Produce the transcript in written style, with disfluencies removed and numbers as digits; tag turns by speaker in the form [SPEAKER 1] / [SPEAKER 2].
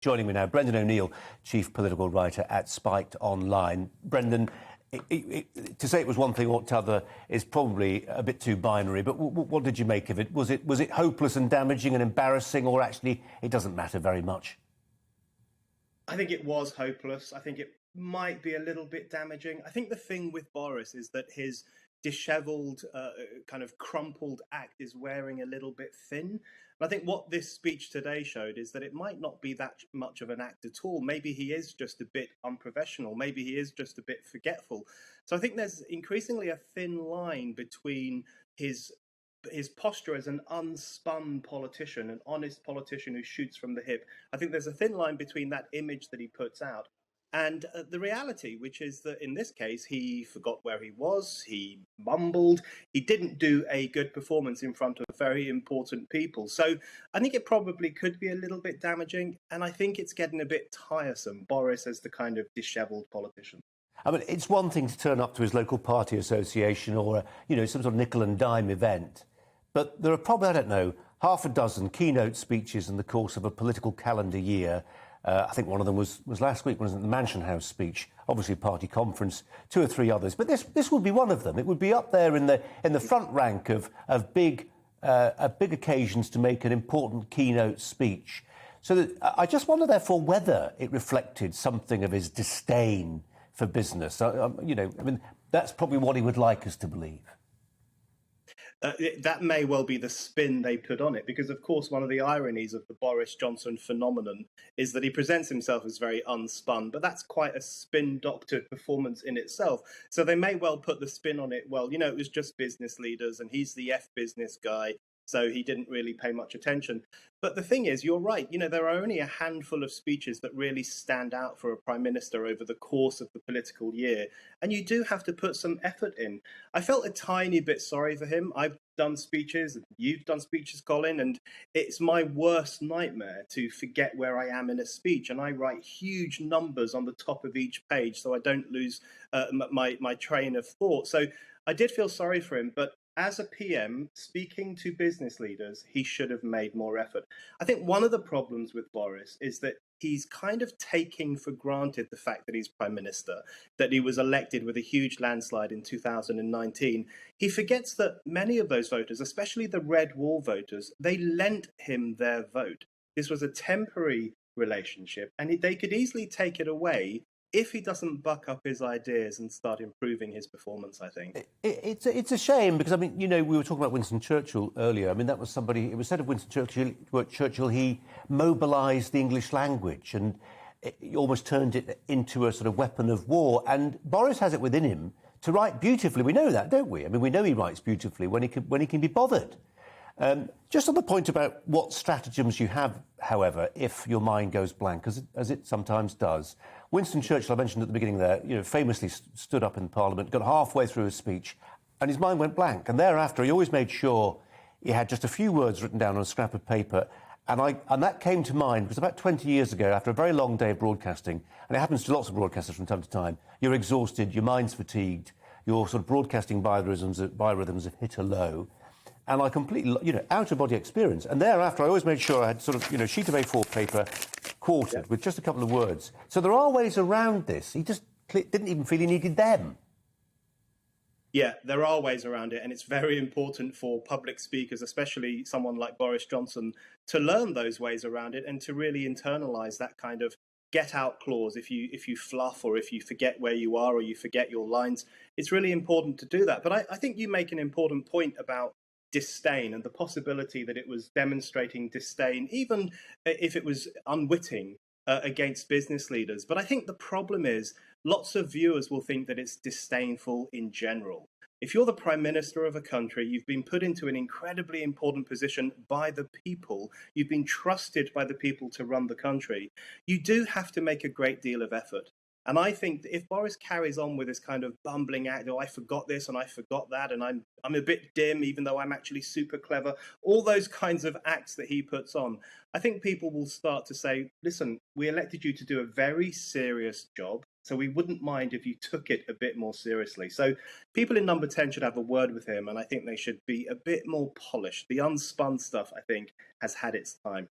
[SPEAKER 1] Joining me now, Brendan ONeill, chief political writer at Spiked Online. Brendan, to say it was one thing or t'other is probably a bit too binary, but what did you make of it? Was it hopeless and damaging and embarrassing, or actually it doesn't matter very much?
[SPEAKER 2] I think it was hopeless. I think it might be a little bit damaging. I think the thing with Boris is that his dishevelled, kind of crumpled act is wearing a little bit thin. And I think what this speech today showed is that it might not be that much of an act at all. Maybe he is just a bit unprofessional. Maybe he is just a bit forgetful. So I think there's increasingly a thin line between his posture as an unspun politician, an honest politician who shoots from the hip. I think there's a thin line between that image that he puts out and the reality, which is that in this case, he forgot where he was, he mumbled, he didn't do a good performance in front of very important people. So I think it probably could be a little bit damaging, and I think it's getting a bit tiresome, Boris as the kind of dishevelled politician.
[SPEAKER 1] I mean, it's one thing to turn up to his local party association or, some sort of nickel and dime event, but there are probably, I don't know, half a dozen keynote speeches in the course of a political calendar year. I think one of them was last week, wasn't it? The Mansion House speech, obviously a party conference, two or three others. But this would be one of them. It would be up there in the front rank of big occasions to make an important keynote speech. So that, I just wonder, therefore, whether it reflected something of his disdain for business. That's probably what he would like us to believe.
[SPEAKER 2] That may well be the spin they put on it, because, of course, one of the ironies of the Boris Johnson phenomenon is that he presents himself as very unspun, but that's quite a spin-doctored performance in itself. So they may well put the spin on it, well, it was just business leaders and he's the business guy, so he didn't really pay much attention. But the thing is, you're right, there are only a handful of speeches that really stand out for a prime minister over the course of the political year, and you do have to put some effort in. I felt a tiny bit sorry for him. I've done speeches, you've done speeches, Colin, and it's my worst nightmare to forget where I am in a speech, and I write huge numbers on the top of each page so I don't lose my train of thought. So I did feel sorry for him, but as a PM, speaking to business leaders, he should have made more effort. I think one of the problems with Boris is that he's kind of taking for granted the fact that he's Prime Minister, that he was elected with a huge landslide in 2019. He forgets that many of those voters, especially the Red Wall voters, they lent him their vote. This was a temporary relationship, and they could easily take it away if he doesn't buck up his ideas and start improving his performance, I think.
[SPEAKER 1] It's a shame because, we were talking about Winston Churchill earlier. That was somebody, it was said of Winston Churchill, he mobilised the English language and he almost turned it into a sort of weapon of war. And Boris has it within him to write beautifully. We know that, don't we? We know he writes beautifully when he can be bothered. Just on the point about what stratagems you have, however, if your mind goes blank, as it sometimes does. Winston Churchill, I mentioned at the beginning there, famously stood up in Parliament, got halfway through his speech, and his mind went blank. And thereafter, he always made sure he had just a few words written down on a scrap of paper. And that came to mind because about 20 years ago, after a very long day of broadcasting, and it happens to lots of broadcasters from time to time, you're exhausted, your mind's fatigued, your sort of broadcasting biorhythms have hit a low. And I completely, out-of-body experience. And thereafter, I always made sure I had sort of, sheet of A4 paper, quartered, with just a couple of words. So there are ways around this. He just didn't even feel he needed them.
[SPEAKER 2] Yeah, there are ways around it, and it's very important for public speakers, especially someone like Boris Johnson, to learn those ways around it and to really internalise that kind of get-out clause. If you fluff or if you forget where you are or you forget your lines, it's really important to do that. But I think you make an important point about disdain and the possibility that it was demonstrating disdain, even if it was unwitting, against business leaders. But I think the problem is lots of viewers will think that it's disdainful in general. If you're the Prime Minister of a country, you've been put into an incredibly important position by the people, you've been trusted by the people to run the country, you do have to make a great deal of effort. And I think that if Boris carries on with this kind of bumbling act, I forgot this and I forgot that, and I'm a bit dim, even though I'm actually super clever, all those kinds of acts that he puts on, I think people will start to say, listen, we elected you to do a very serious job, so we wouldn't mind if you took it a bit more seriously. So people in number 10 should have a word with him, and I think they should be a bit more polished. The unspun stuff, I think, has had its time.